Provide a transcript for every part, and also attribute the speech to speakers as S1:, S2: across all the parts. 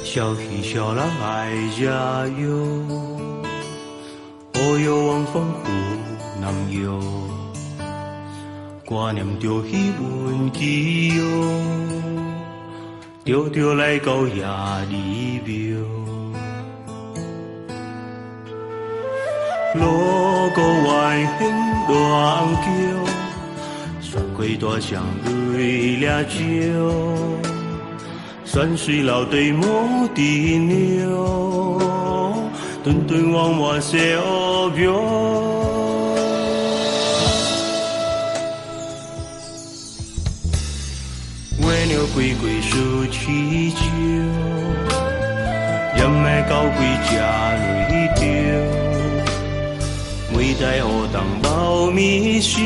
S1: 小溪小浪爱家游，我游往澎湖南游，挂念着彼阮基友，丢丢来到夜里庙，路过外乡乱叫，山归大巷对俩酒。山水老对莫地牛，顿顿往我小庙。为了鬼鬼数祈求，也卖高贵家里丢，每代我当包米烧，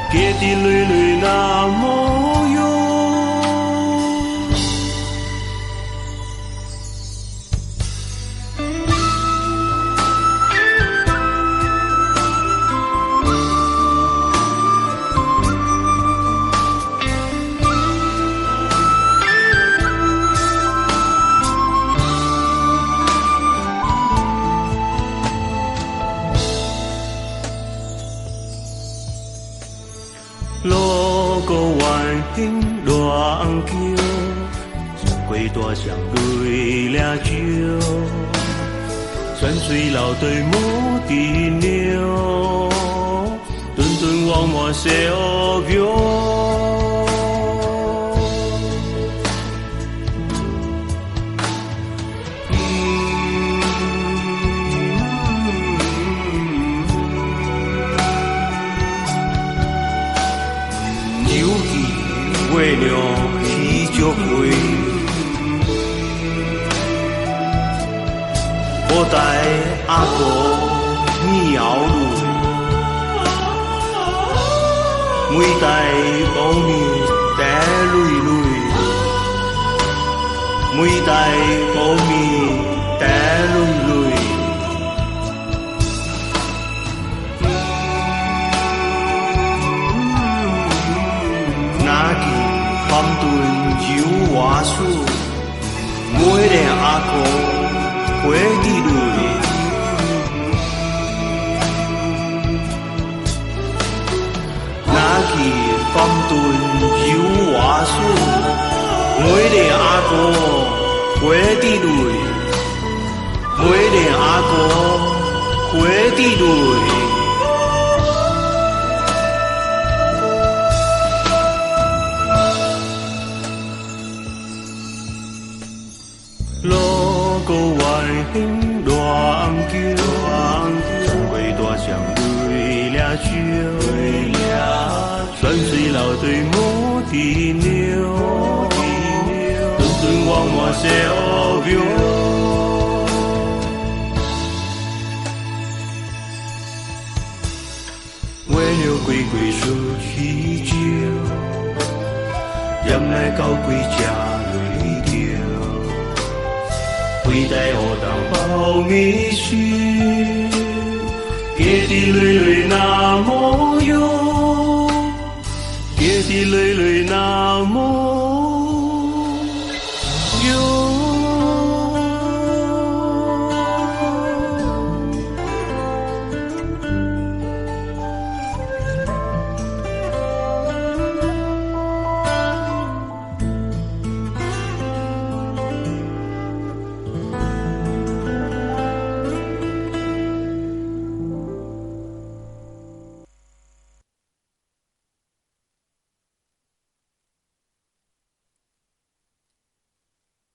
S1: 给的累累那么有。路过万兴乱叫，山归大巷对俩酒，山水老对莫地牛，顿顿往我小庙。为了喜酒会，我带阿哥苗路，每代保米带累累，每代保米带累累。밤顿有话说，每年阿哥回地累。那去밤顿有话说，每年阿哥回地累，每年阿哥回地累。路过万兴乱叫，山归大巷对俩酒，山水老对莫地牛，顿顿往我小庙。为了鬼鬼数喜酒，也来高贵家里丢。每代我当包米烧，给的累累那么有，给的累累那么。